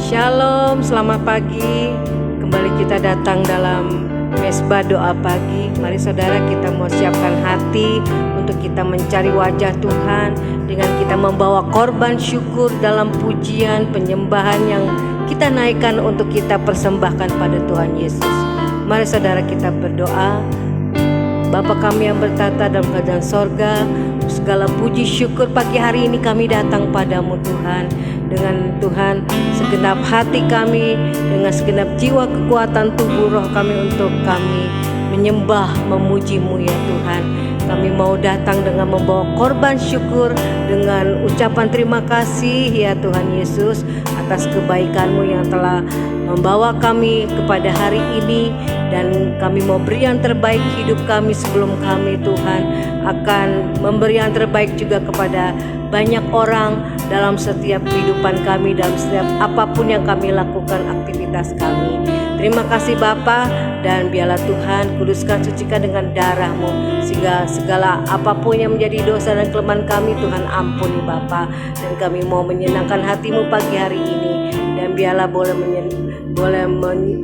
Shalom, selamat pagi. Kembali kita datang dalam mesbah doa pagi. Mari saudara, kita mau siapkan hati untuk kita mencari wajah Tuhan dengan kita membawa korban syukur dalam pujian penyembahan yang kita naikkan untuk kita persembahkan pada Tuhan Yesus. Mari saudara, kita berdoa. Bapa kami yang bertata dalam kerajaan sorga, segala puji syukur pagi hari ini kami datang padamu Tuhan. Dengan Tuhan segenap hati kami, dengan segenap jiwa kekuatan tubuh roh kami untuk kami menyembah memuji-Mu ya Tuhan. Kami mau datang dengan membawa korban syukur, dengan ucapan terima kasih ya Tuhan Yesus atas kebaikan-Mu yang telah membawa kami kepada hari ini. Dan kami mau beri yang terbaik hidup kami sebelum kami Tuhan akan memberi yang terbaik juga kepada banyak orang dalam setiap kehidupan kami, dalam setiap apapun yang kami lakukan aktivitas kami. Terima kasih Bapa, dan biarlah Tuhan kuduskan, sucikan dengan darah-Mu sehingga segala apapun yang menjadi dosa dan kelemahan kami Tuhan ampuni Bapa. Dan kami mau menyenangkan hati-Mu pagi hari ini, dan biarlah boleh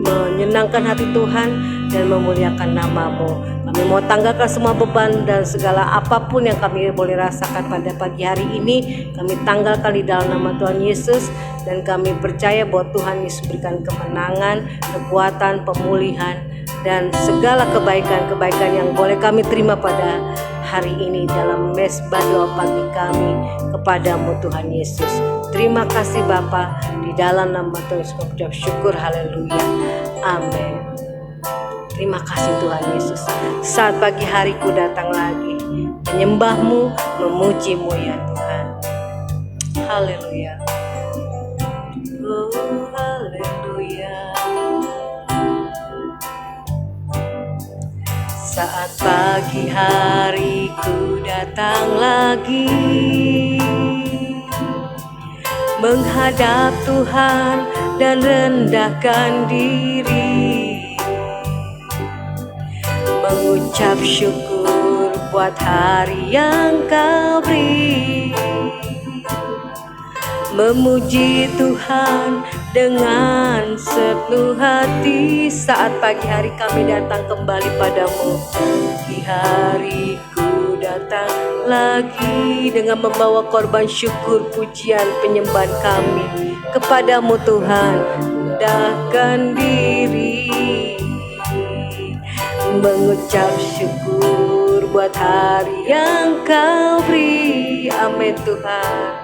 menyenangkan hati Tuhan dan memuliakan nama-Mu. Kami mau tanggalkan semua beban dan segala apapun yang kami boleh rasakan pada pagi hari ini, kami tanggalkan di dalam nama Tuhan Yesus. Dan kami percaya bahwa Tuhan Yesus berikan kemenangan, kekuatan, pemulihan, dan segala kebaikan-kebaikan yang boleh kami terima pada hari ini dalam mesbah doa pagi kami kepadamu Tuhan Yesus. Terima kasih Bapa, di dalam nama Tuhan Yesus kami ucap syukur, haleluya, amin. Terima kasih Tuhan Yesus. Saat pagi hariku datang lagi menyembah-Mu, memuji-Mu ya Tuhan. Haleluya. Oh, haleluya. Saat pagi hariku datang lagi menghadap Tuhan dan rendahkan diri, mengucap syukur buat hari yang Kau beri, memuji Tuhan dengan sepenuh hati. Saat pagi hari kami datang kembali padamu, di hariku datang lagi dengan membawa korban syukur, pujian, penyembahan kami kepadamu Tuhan. Rendahkan diri, mengucap syukur buat hari yang Kau beri, amin Tuhan.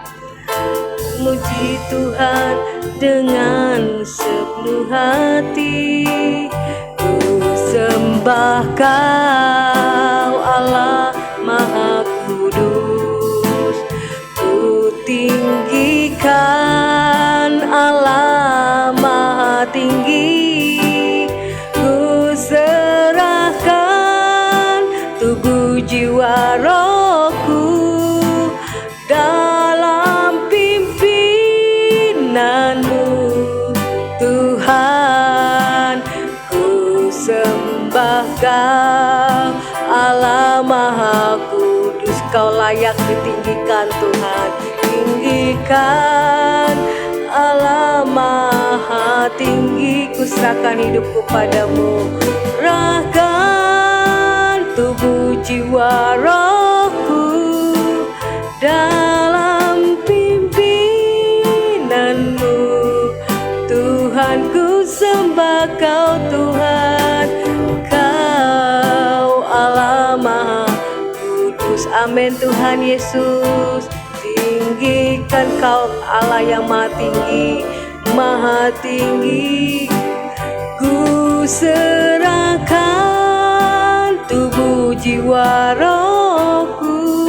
Muji Tuhan dengan sepenuh hati, ku sembah Kau Allah Maha Kudus, ku tinggikan Allah Maha Tinggi, ku serahkan tubuh jiwa rohku dalam pimpinanmu Tuhan. Ku sembah Kau Allah Maha Kudus, Kau layak ditinggikan Tuhan. Tinggikan Allah Maha Tinggi, ku serahkan hidupku padamu, serahkan tubuh jiwa rohku dalam pimpinanmu Tuhan. Ku sembah Kau Tuhan, Kau Allah Maha Kudus, amin Tuhan Yesus. Tinggikan Kau Allah yang Maha Tinggi, Maha Tinggi, ku serahkan tubuh jiwa rohku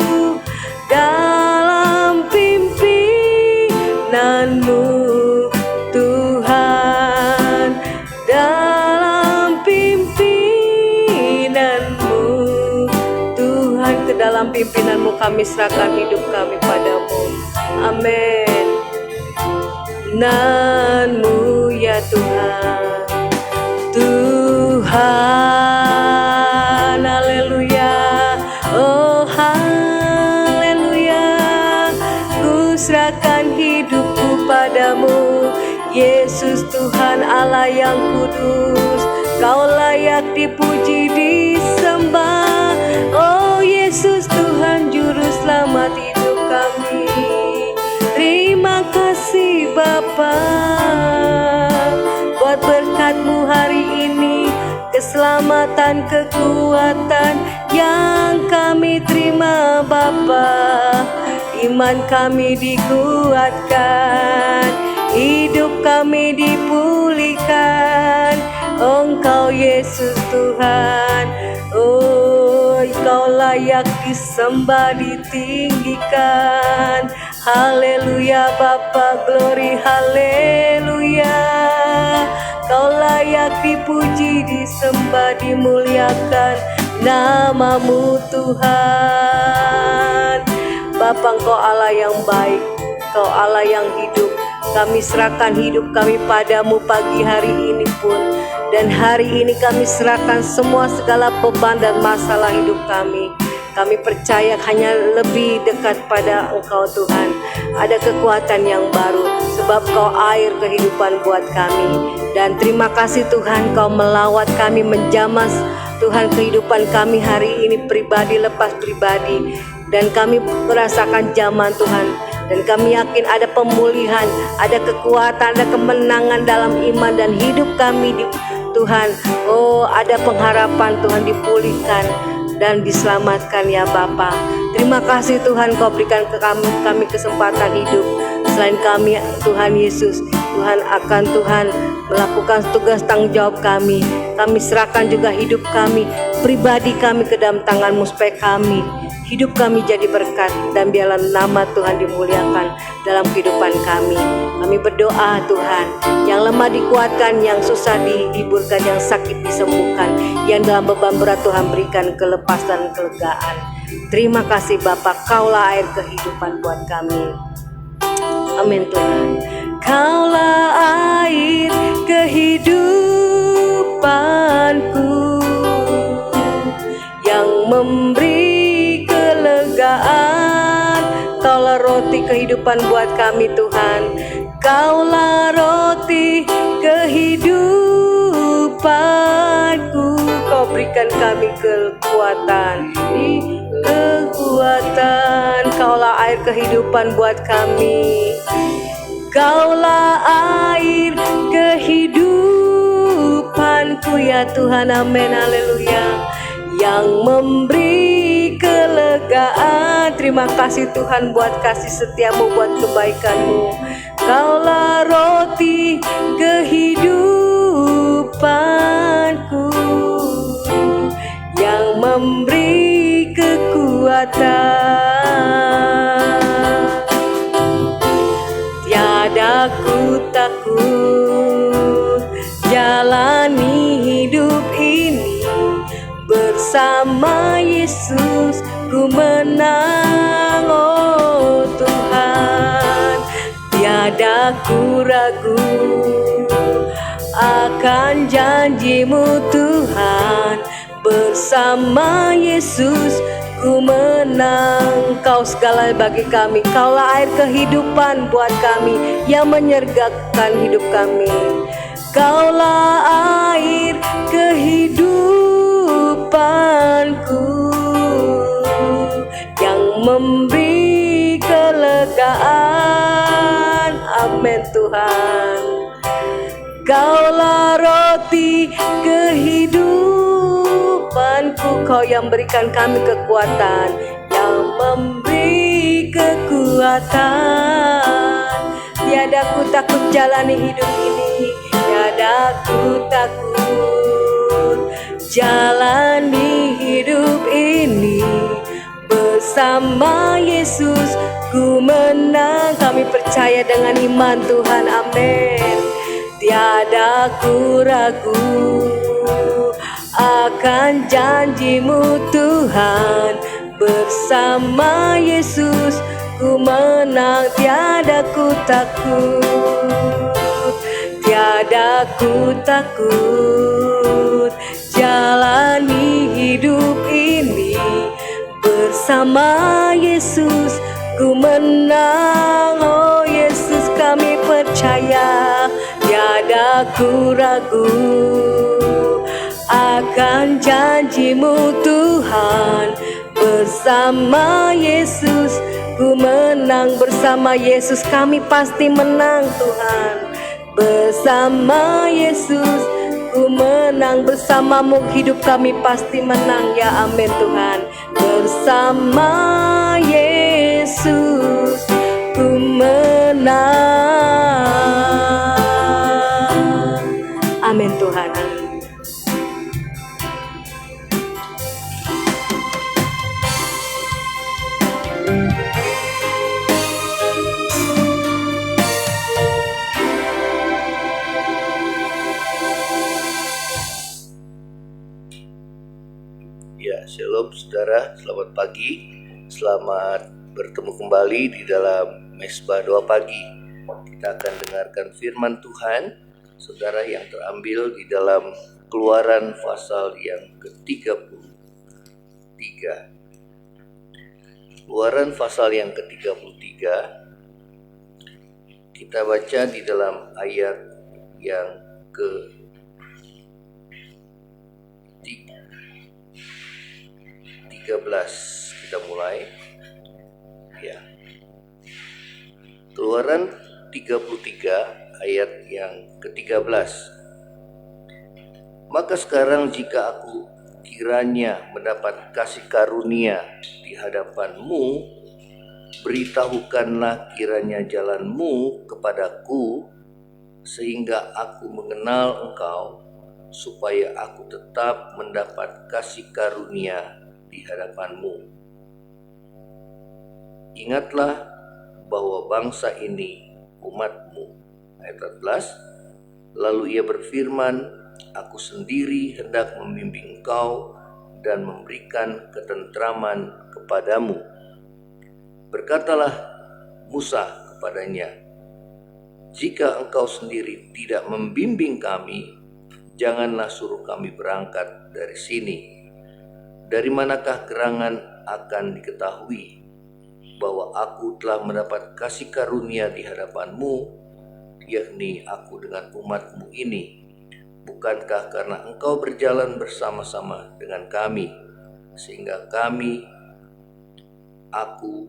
dalam pimpinanmu Tuhan, dalam pimpinanmu Tuhan. Ke dalam pimpinanmu kami serahkan hidup kami padamu, amin. Pimpinanmu ya Tuhan, Tuhan, haleluya, oh haleluya. Ku serahkan hidupku padamu, Yesus Tuhan Allah yang kudus, Kau layak dipuji disembah. Oh Yesus Tuhan Juru Selamat hidup kami. Terima kasih Bapa buat berkat-Mu hari ini, keselamatan, kekuatan yang kami terima Bapa. Iman kami dikuatkan, hidup kami dipulihkan. Engkau Yesus Tuhan, oh Kau layak disembah, ditinggikan. Haleluya Bapa, glory haleluya. Kau layak dipuji, disembah, dimuliakan nama-Mu Tuhan. Bapa, Engkau Allah yang baik, Kau Allah yang hidup. Kami serahkan hidup kami padamu pagi hari ini pun. Dan hari ini kami serahkan semua segala beban dan masalah hidup kami. Kami percaya hanya lebih dekat pada Engkau Tuhan. Ada kekuatan yang baru sebab Kau air kehidupan buat kami. Dan terima kasih Tuhan, Kau melawat kami, menjamah Tuhan kehidupan kami hari ini, pribadi lepas pribadi. Dan kami merasakan zaman Tuhan. Dan kami yakin ada pemulihan, ada kekuatan, ada kemenangan dalam iman dan hidup kami di Tuhan. Oh, ada pengharapan Tuhan, dipulihkan dan diselamatkan ya Bapa. Terima kasih Tuhan, Kau berikan ke kami kesempatan hidup. Selain kami Tuhan Yesus, Tuhan akan Tuhan melakukan tugas tanggung jawab kami. Kami serahkan juga hidup kami, pribadi kami ke dalam tangan-Mu supaya hidup kami jadi berkat, dan biarlah nama Tuhan dimuliakan dalam kehidupan kami. Kami berdoa Tuhan, yang lemah dikuatkan, yang susah dihiburkan, yang sakit disembuhkan, yang dalam beban berat Tuhan berikan kelepasan, kelegaan. Terima kasih Bapa, Kaulah air kehidupan buat kami. Amin Tuhan. Kaulah air kehidupanku, yang memberi kelegaan. Kaulah roti kehidupan buat kami Tuhan. Kaulah roti kehidupanku. Kau berikan kami kekuatan, Kaulah air kehidupan buat kami. Kaulah air kehidupanku ya Tuhan, amin, haleluya. Yang memberi kelegaan. Terima kasih Tuhan buat kasih setiamu, buat kebaikanmu. Kaulah roti kehidupanku, yang memberi kekuatan. Tiada ku takut jalani hidup ini, bersama Yesus ku menang, oh Tuhan. Tiada ku ragu akan janji-Mu Tuhan, bersama Yesus ku menang. Kau segala bagi kami, Kaulah air kehidupan buat kami, yang menyergakan hidup kami. Kaulah air kehidupanku, yang memberi kelegaan. Amin Tuhan. Kaulah roti kehidupanku, Kau yang berikan kami kekuatan, yang memberi kekuatan. Tiada ku takut jalani hidup ini, tiada ku takut jalani hidup ini, bersama Yesus ku menang. Kami percaya dengan iman Tuhan, amin. Tiada ku ragu akan janji-Mu Tuhan, bersama Yesus ku menang. Tiada ku takut, tiada ku takut jalani hidup ini, bersama Yesus ku menang. Oh Yesus, kami percaya ragaku ragu akan janji-Mu Tuhan. Bersama Yesus ku menang, bersama Yesus kami pasti menang Tuhan. Bersama Yesus ku menang, bersama-Mu hidup kami pasti menang. Ya amin Tuhan. Bersama Yesus ku menang. Amin Tuhan. Ya, shalom saudara, selamat pagi. Selamat bertemu kembali di dalam Mesbah Doa Pagi. Kita akan dengarkan firman Tuhan, saudara, yang terambil di dalam Keluaran pasal yang ke-33. Keluaran pasal yang ke-33, kita baca di dalam ayat yang ke-13. Kita mulai. Ya. Keluaran 33 ayat yang ke-13. Maka sekarang jika aku kiranya mendapat kasih karunia di hadapan-Mu, beritahukanlah kiranya jalan-Mu kepadaku, sehingga aku mengenal Engkau, supaya aku tetap mendapat kasih karunia di hadapan-Mu. Ingatlah bahwa bangsa ini umat-Mu. Ayat 14. Lalu ia berfirman, aku sendiri hendak membimbing engkau dan memberikan ketentraman kepadamu. Berkatalah Musa kepadanya, jika engkau sendiri tidak membimbing kami, janganlah suruh kami berangkat dari sini. Dari manakah gerangan akan diketahui bahwa aku telah mendapat kasih karunia di hadapan-Mu, yakni aku dengan umat-Mu ini? Bukankah karena engkau berjalan bersama-sama dengan kami, sehingga aku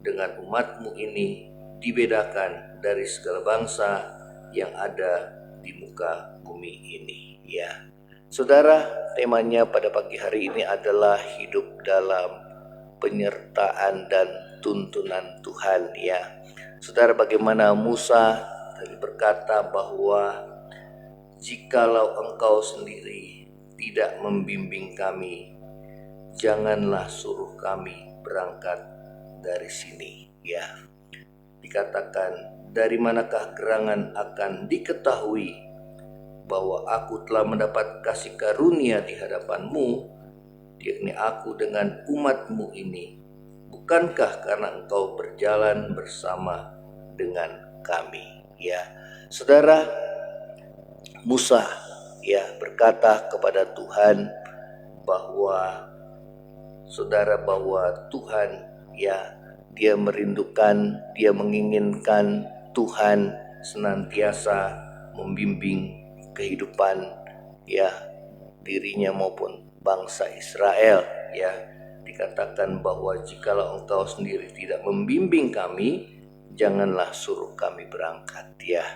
dengan umat-Mu ini dibedakan dari segala bangsa yang ada di muka bumi ini. Ya, saudara, temanya pada pagi hari ini adalah hidup dalam penyertaan dan tuntunan Tuhan. Ya, saudara, bagaimana Musa tadi berkata bahwa jikalau engkau sendiri tidak membimbing kami, janganlah suruh kami berangkat dari sini. Ya, dikatakan, dari manakah gerangan akan diketahui bahwa aku telah mendapat kasih karunia di hadapan-Mu, yakni aku dengan umat-Mu ini? Bukankah karena engkau berjalan bersama dengan kami? Ya, saudara, Musa berkata kepada Tuhan bahwa Tuhan dia merindukan, dia menginginkan Tuhan senantiasa membimbing kehidupan dirinya maupun bangsa Israel. Ya, dikatakan bahwa jikalau engkau sendiri tidak membimbing kami, janganlah suruh kami berangkat. Ya,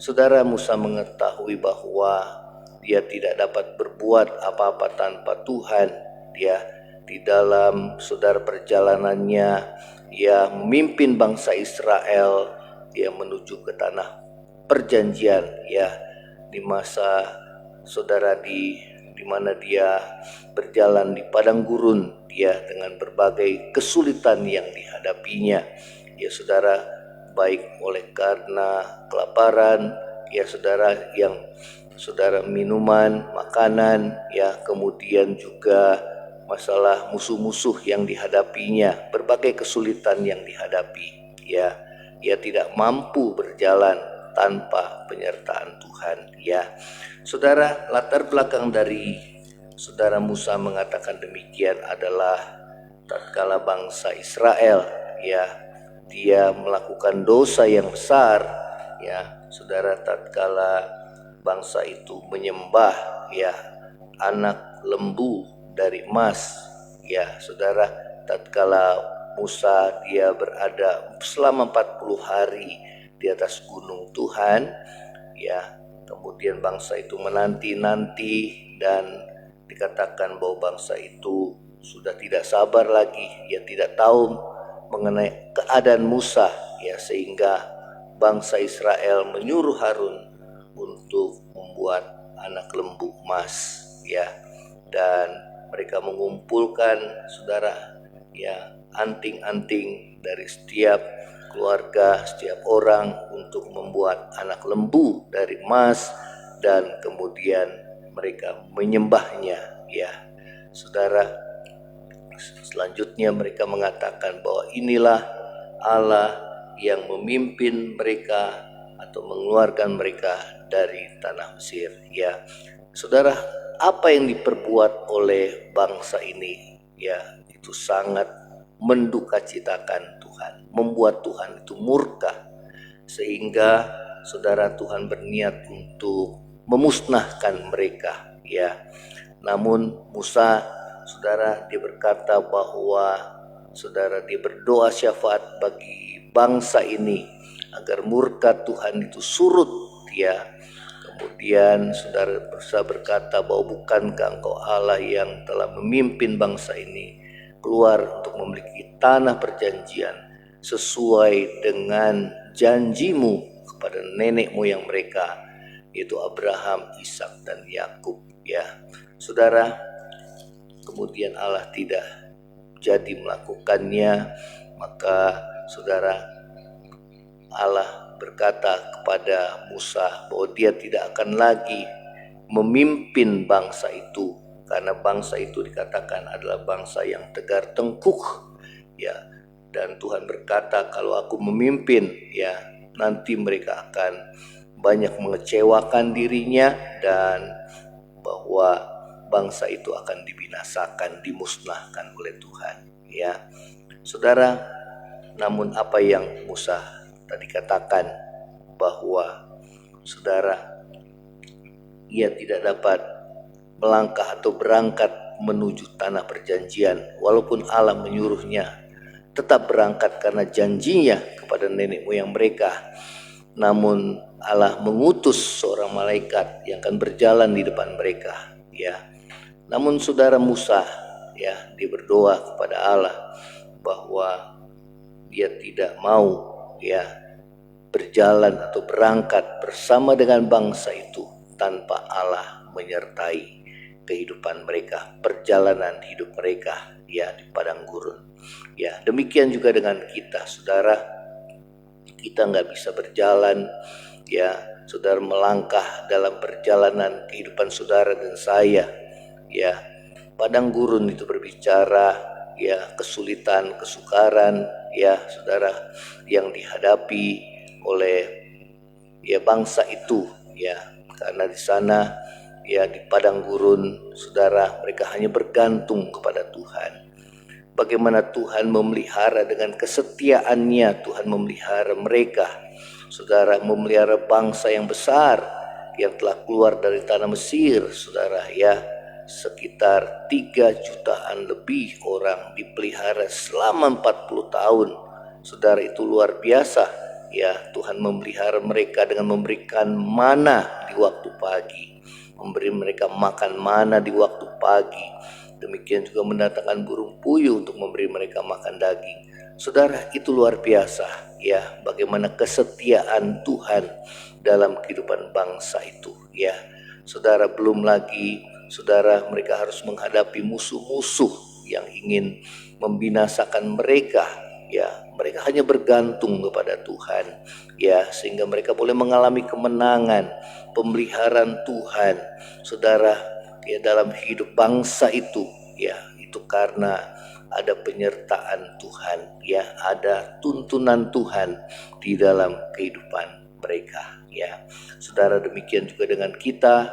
saudara, Musa mengetahui bahwa dia tidak dapat berbuat apa-apa tanpa Tuhan. Dia di dalam saudara perjalanannya, ia memimpin bangsa Israel dia menuju ke tanah perjanjian, di masa saudara di mana dia berjalan di padang gurun, dengan berbagai kesulitan yang dihadapinya. Ya, saudara, baik oleh karena kelaparan, saudara minuman, makanan, kemudian juga masalah musuh-musuh yang dihadapinya, berbagai kesulitan yang dihadapi. Ia tidak mampu berjalan tanpa penyertaan Tuhan. Saudara, latar belakang dari saudara Musa mengatakan demikian adalah tatkala bangsa Israel dia melakukan dosa yang besar, saudara, tatkala bangsa itu menyembah ya anak lembu dari emas. Ya, saudara, tatkala Musa dia berada selama 40 hari di atas gunung Tuhan, ya, kemudian bangsa itu menanti-nanti dan dikatakan bahwa bangsa itu sudah tidak sabar lagi, ya tidak tahu mengenai keadaan Musa, ya, sehingga bangsa Israel menyuruh Harun untuk membuat anak lembu emas, ya, dan mereka mengumpulkan, saudara, ya, anting-anting dari setiap keluarga, setiap orang untuk membuat anak lembu dari emas, dan kemudian mereka menyembahnya, ya, saudara. Selanjutnya mereka mengatakan bahwa inilah Allah yang memimpin mereka atau mengeluarkan mereka dari tanah Mesir, ya. Saudara, apa yang diperbuat oleh bangsa ini, ya, itu sangat mendukacitakan Tuhan, membuat Tuhan itu murka, sehingga saudara Tuhan berniat untuk memusnahkan mereka, ya. Namun Musa, saudara, dia berkata bahwa saudara dia berdoa syafaat bagi bangsa ini agar murka Tuhan itu surut, ya. Kemudian saudara Musa berkata bahwa bukankah engkau Allah yang telah memimpin bangsa ini keluar untuk memiliki tanah perjanjian sesuai dengan janjimu kepada nenek moyang mereka, yaitu Abraham, Ishak dan Yakub, ya. Saudara, kemudian Allah tidak jadi melakukannya, maka saudara, Allah berkata kepada Musa bahwa dia tidak akan lagi memimpin bangsa itu, karena bangsa itu dikatakan adalah bangsa yang tegar tengkuk, ya. Dan Tuhan berkata, kalau aku memimpin, ya, nanti mereka akan banyak mengecewakan dirinya, dan bahwa bangsa itu akan dibinasakan, dimusnahkan oleh Tuhan, ya. Saudara, namun apa yang Musa tadi katakan bahwa saudara, ia tidak dapat melangkah atau berangkat menuju tanah perjanjian walaupun Allah menyuruhnya tetap berangkat karena janjinya kepada nenek moyang mereka. Namun Allah mengutus seorang malaikat yang akan berjalan di depan mereka, ya. Namun saudara Musa, ya, dia berdoa kepada Allah bahwa dia tidak mau, ya, berjalan atau berangkat bersama dengan bangsa itu tanpa Allah menyertai kehidupan mereka, perjalanan hidup mereka, ya, di padang gurun. Ya, demikian juga dengan kita, saudara. Kita nggak bisa berjalan, ya, saudara, melangkah dalam perjalanan kehidupan saudara dan saya, ya. Padang gurun itu berbicara, ya, kesulitan, kesukaran, ya, saudara, yang dihadapi oleh, ya, bangsa itu, ya, karena di sana, ya, di padang gurun, saudara, mereka hanya bergantung kepada Tuhan. Bagaimana Tuhan memelihara dengan kesetiaannya, Tuhan memelihara mereka, saudara, memelihara bangsa yang besar yang telah keluar dari tanah Mesir, saudara, ya. Sekitar 3 jutaan lebih orang dipelihara selama 40 tahun, saudara, itu luar biasa. Ya, Tuhan memelihara mereka dengan memberikan mana di waktu pagi, memberi mereka makan mana di waktu pagi. Demikian juga mendatangkan burung puyuh untuk memberi mereka makan daging. Saudara, itu luar biasa, ya, bagaimana kesetiaan Tuhan dalam kehidupan bangsa itu, ya. Saudara, belum lagi, saudara, mereka harus menghadapi musuh-musuh yang ingin membinasakan mereka, ya. Mereka hanya bergantung kepada Tuhan, ya, sehingga mereka boleh mengalami kemenangan, pemeliharaan Tuhan, saudara, ya, dalam hidup bangsa itu, ya, itu karena ada penyertaan Tuhan, ya, ada tuntunan Tuhan di dalam kehidupan mereka, ya. Saudara, demikian juga dengan kita,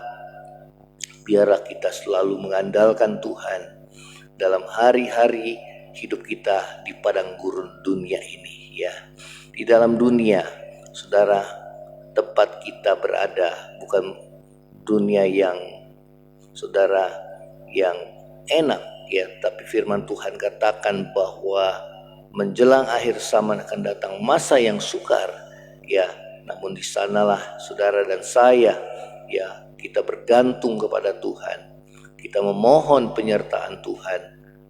biarlah kita selalu mengandalkan Tuhan dalam hari-hari hidup kita di padang gurun dunia ini, ya. Di dalam dunia, saudara, tempat kita berada bukan dunia yang saudara yang enak ya, tapi firman Tuhan katakan bahwa menjelang akhir zaman akan datang masa yang sukar ya. Namun di sanalah saudara dan saya ya, kita bergantung kepada Tuhan. Kita memohon penyertaan Tuhan,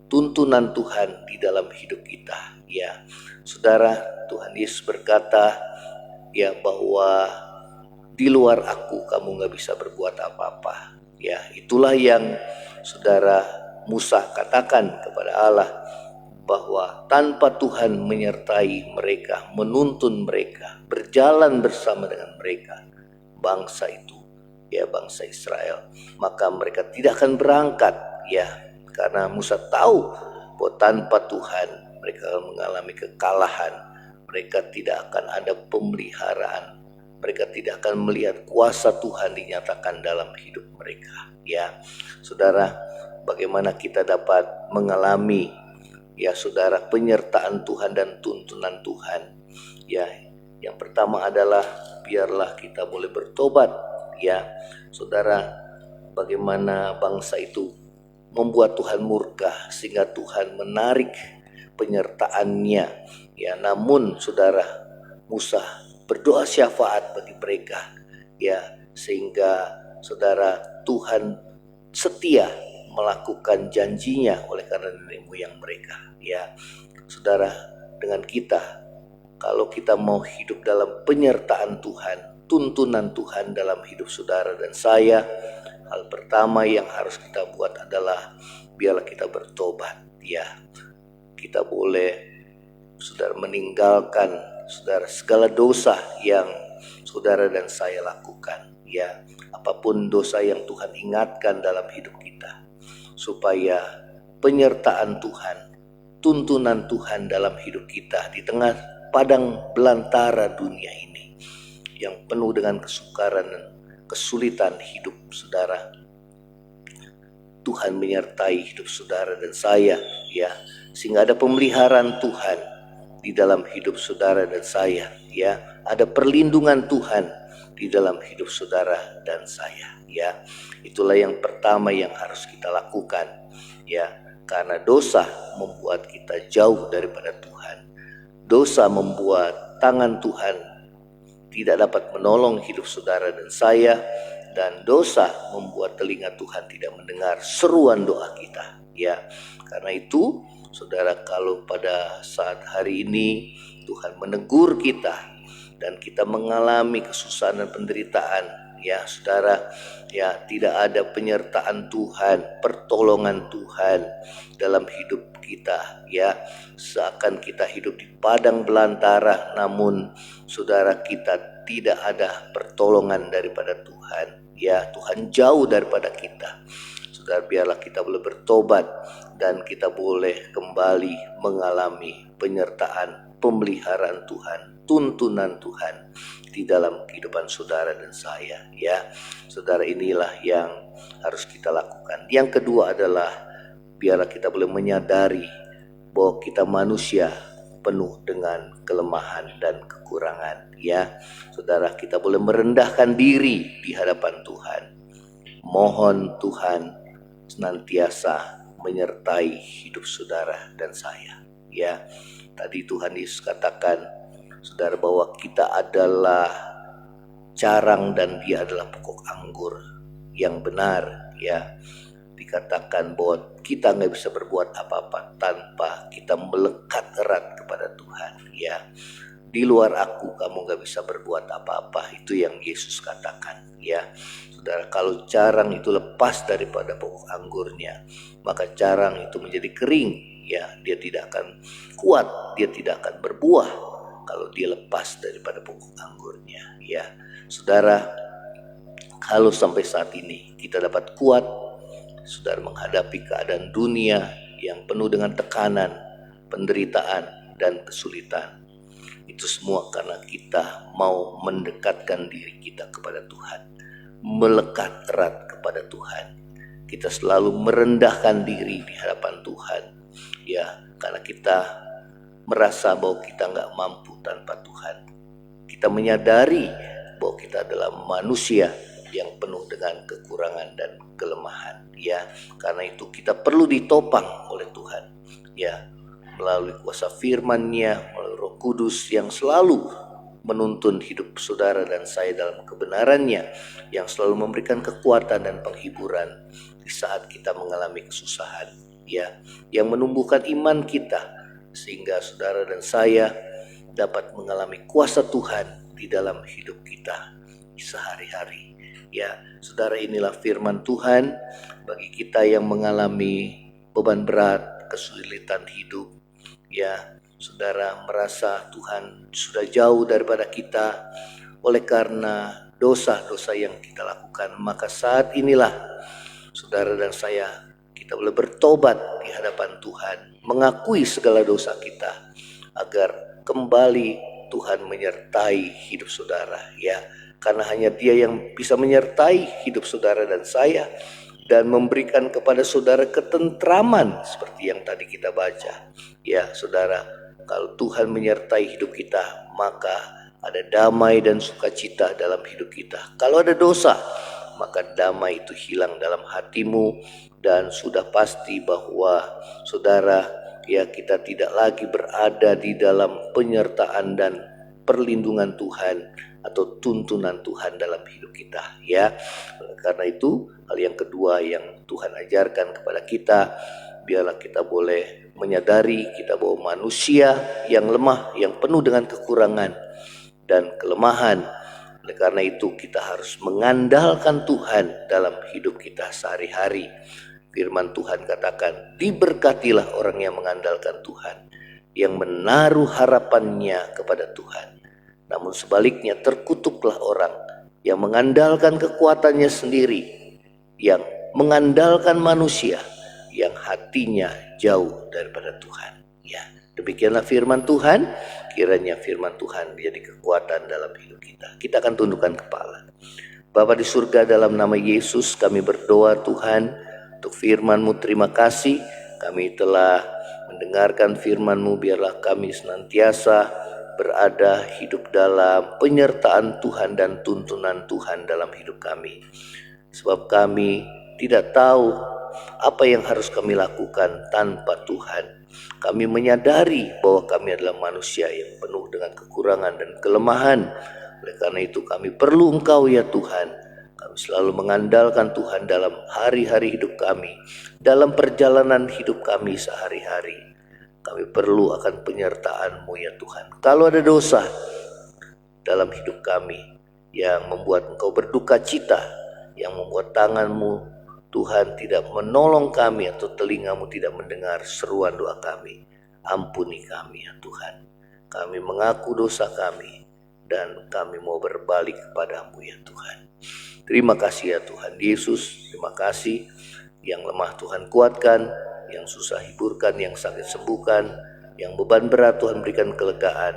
tuntunan Tuhan di dalam hidup kita ya. Saudara, Tuhan Yesus berkata ya bahwa di luar aku kamu gak bisa berbuat apa-apa ya. Itulah yang saudara Musa katakan kepada Allah, bahwa tanpa Tuhan menyertai mereka, menuntun mereka, berjalan bersama dengan mereka, bangsa itu ya, bangsa Israel, maka mereka tidak akan berangkat ya. Karena Musa tahu bahwa tanpa Tuhan mereka akan mengalami kekalahan, mereka tidak akan ada pemeliharaan, mereka tidak akan melihat kuasa Tuhan dinyatakan dalam hidup mereka ya. Saudara, bagaimana kita dapat mengalami ya saudara penyertaan Tuhan dan tuntunan Tuhan ya. Yang pertama adalah biarlah kita boleh bertobat ya. Saudara, bagaimana bangsa itu membuat Tuhan murka sehingga Tuhan menarik penyertaannya ya. Namun saudara, Musa berdoa syafaat bagi mereka ya, sehingga saudara Tuhan setia melakukan janjinya oleh karena nenek moyang mereka ya. Saudara, dengan kita, kalau kita mau hidup dalam penyertaan Tuhan, tuntunan Tuhan dalam hidup saudara dan saya, hal pertama yang harus kita buat adalah biarlah kita bertobat ya. Kita boleh saudara meninggalkan saudara segala dosa yang saudara dan saya lakukan ya. Apapun dosa yang Tuhan ingatkan dalam hidup kita, supaya penyertaan Tuhan, tuntunan Tuhan dalam hidup kita di tengah padang belantara dunia ini yang penuh dengan kesukaran dan kesulitan hidup saudara, Tuhan menyertai hidup saudara dan saya ya, sehingga ada pemeliharaan Tuhan di dalam hidup saudara dan saya ya. Ada perlindungan Tuhan di dalam hidup saudara dan saya ya. Itulah yang pertama yang harus kita lakukan ya. Karena dosa membuat kita jauh daripada Tuhan. Dosa membuat tangan Tuhan tidak dapat menolong hidup saudara dan saya, dan dosa membuat telinga Tuhan tidak mendengar seruan doa kita ya. Karena itu saudara, kalau pada saat hari ini Tuhan menegur kita dan kita mengalami kesusahan dan penderitaan ya saudara ya, tidak ada penyertaan Tuhan, pertolongan Tuhan dalam hidup kita ya, seakan kita hidup di padang belantara, namun saudara kita tidak ada pertolongan daripada Tuhan ya. Tuhan jauh daripada kita. Saudara, biarlah kita boleh bertobat dan kita boleh kembali mengalami penyertaan, pemeliharaan Tuhan, tuntunan Tuhan di dalam kehidupan saudara dan saya ya. Saudara, inilah yang harus kita lakukan. Yang kedua adalah biarlah kita boleh menyadari bahwa kita manusia penuh dengan kelemahan dan kekurangan ya. Saudara, kita boleh merendahkan diri di hadapan Tuhan. Mohon Tuhan senantiasa menyertai hidup saudara dan saya ya. Tadi Tuhan Yesus katakan saudara bahwa kita adalah carang dan dia adalah pokok anggur yang benar ya. Dikatakan bahwa kita nggak bisa berbuat apa-apa tanpa kita melekat erat kepada Tuhan ya. Di luar aku kamu gak bisa berbuat apa-apa, itu yang Yesus katakan ya. Saudara, kalau carang itu lepas daripada pokok anggurnya, maka carang itu menjadi kering ya. Dia tidak akan kuat, dia tidak akan berbuah kalau dia lepas daripada pokok anggurnya ya. Saudara, kalau sampai saat ini kita dapat kuat saudara menghadapi keadaan dunia yang penuh dengan tekanan, penderitaan dan kesulitan, itu semua karena kita mau mendekatkan diri kita kepada Tuhan, melekat erat kepada Tuhan. Kita selalu merendahkan diri di hadapan Tuhan ya, karena kita merasa bahwa kita gak mampu tanpa Tuhan. Kita menyadari bahwa kita adalah manusia yang penuh dengan kekurangan dan kelemahan, ya. Karena itu kita perlu ditopang oleh Tuhan, ya, melalui kuasa firman-Nya, melalui Roh Kudus yang selalu menuntun hidup saudara dan saya dalam kebenaran-Nya, yang selalu memberikan kekuatan dan penghiburan di saat kita mengalami kesusahan, ya, yang menumbuhkan iman kita sehingga saudara dan saya dapat mengalami kuasa Tuhan di dalam hidup kita sehari-hari. Ya, saudara, inilah firman Tuhan bagi kita yang mengalami beban berat, kesulitan hidup. Ya, saudara merasa Tuhan sudah jauh daripada kita oleh karena dosa-dosa yang kita lakukan, maka saat inilah saudara dan saya kita boleh bertobat di hadapan Tuhan, mengakui segala dosa kita agar kembali Tuhan menyertai hidup saudara, ya. Karena hanya Dia yang bisa menyertai hidup saudara dan saya dan memberikan kepada saudara ketentraman seperti yang tadi kita baca. Ya, saudara, kalau Tuhan menyertai hidup kita, maka ada damai dan sukacita dalam hidup kita. Kalau ada dosa, maka damai itu hilang dalam hatimu, dan sudah pasti bahwa saudara, ya, kita tidak lagi berada di dalam penyertaan dan perlindungan Tuhan atau tuntunan Tuhan dalam hidup kita, ya. Karena itu hal yang kedua yang Tuhan ajarkan kepada kita, biarlah kita boleh menyadari kita bahwa manusia yang lemah, yang penuh dengan kekurangan dan kelemahan. Oleh karena itu kita harus mengandalkan Tuhan dalam hidup kita sehari-hari. Firman Tuhan katakan, diberkatilah orang yang mengandalkan Tuhan, yang menaruh harapannya kepada Tuhan. Namun sebaliknya terkutuklah orang yang mengandalkan kekuatannya sendiri, yang mengandalkan manusia, yang hatinya jauh daripada Tuhan. Ya, demikianlah firman Tuhan. Kiranya firman Tuhan menjadi kekuatan dalam hidup kita. Kita akan tundukkan kepala. Bapa di surga, dalam nama Yesus kami berdoa Tuhan untuk firman-Mu. Terima kasih kami telah mendengarkan firman-Mu. Biarlah kami senantiasa berada hidup dalam penyertaan Tuhan dan tuntunan Tuhan dalam hidup kami. Sebab kami tidak tahu apa yang harus kami lakukan tanpa Tuhan. Kami menyadari bahwa kami adalah manusia yang penuh dengan kekurangan dan kelemahan. Oleh karena itu kami perlu Engkau, ya Tuhan. Kami selalu mengandalkan Tuhan dalam hari-hari hidup kami, dalam perjalanan hidup kami sehari-hari. Kami perlu akan penyertaan-Mu, ya Tuhan. Kalau ada dosa dalam hidup kami yang membuat Engkau berduka cita, yang membuat tangan-Mu, Tuhan, tidak menolong kami atau telinga-Mu tidak mendengar seruan doa kami, ampuni kami, ya Tuhan. Kami mengaku dosa kami dan kami mau berbalik kepadamu, ya Tuhan. Terima kasih, ya Tuhan Yesus. Terima kasih. Yang lemah Tuhan kuatkan, yang susah hiburkan, yang sakit sembuhkan, yang beban berat Tuhan berikan kelegaan.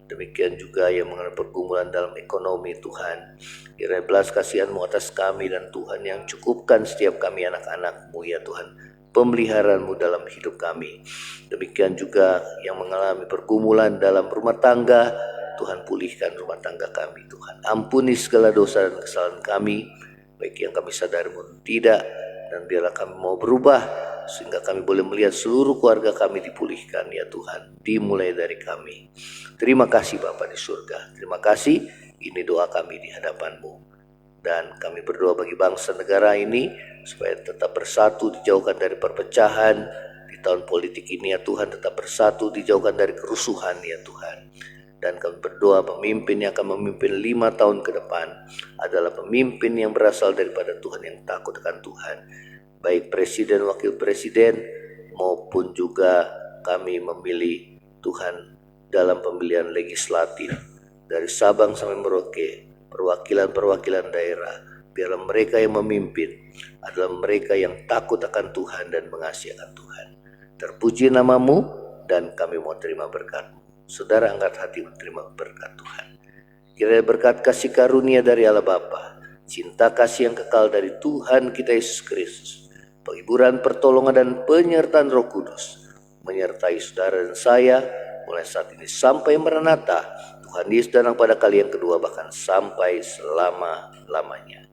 Demikian juga yang mengalami pergumulan dalam ekonomi, Tuhan. Kiranya belas kasihan-Mu atas kami, dan Tuhan yang cukupkan setiap kami anak-anak-Mu, ya Tuhan. Pemeliharaan-Mu dalam hidup kami. Demikian juga yang mengalami pergumulan dalam rumah tangga, Tuhan pulihkan rumah tangga kami, Tuhan. Ampuni segala dosa dan kesalahan kami, baik yang kami sadari maupun tidak. Dan biarlah kami mau berubah, sehingga kami boleh melihat seluruh keluarga kami dipulihkan, ya Tuhan. Dimulai dari kami. Terima kasih Bapa di surga. Terima kasih. Ini doa kami di hadapan-Mu. Dan kami berdoa bagi bangsa negara ini, supaya tetap bersatu, dijauhkan dari perpecahan. Di tahun politik ini, ya Tuhan, tetap bersatu, dijauhkan dari kerusuhan, ya Tuhan. Dan kami berdoa pemimpin yang akan memimpin 5 tahun ke depan adalah pemimpin yang berasal daripada Tuhan, yang takut akan Tuhan. Baik presiden, wakil presiden, maupun juga kami memilih Tuhan dalam pemilihan legislatif. Dari Sabang sampai Merauke, perwakilan-perwakilan daerah, biarlah mereka yang memimpin adalah mereka yang takut akan Tuhan dan mengasihi akan Tuhan. Terpuji nama-Mu, dan kami mau terima berkat-Mu. Saudara, angkat hati menerima berkat Tuhan. Kiranya berkat kasih karunia dari Allah Bapa, cinta kasih yang kekal dari Tuhan kita Yesus Kristus, penghiburan, pertolongan, dan penyertaan Roh Kudus menyertai saudara dan saya mulai saat ini sampai Maranatha. Tuhan Yesus datang pada kali yang kedua, bahkan sampai selama-lamanya.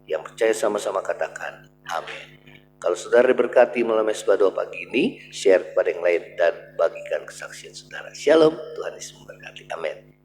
Yang percaya sama-sama katakan amin. Kalau saudara diberkati melalui mesbah doa pagi ini, share kepada yang lain dan bagikan kesaksian saudara. Shalom, Tuhan Yesus memberkati. Amin.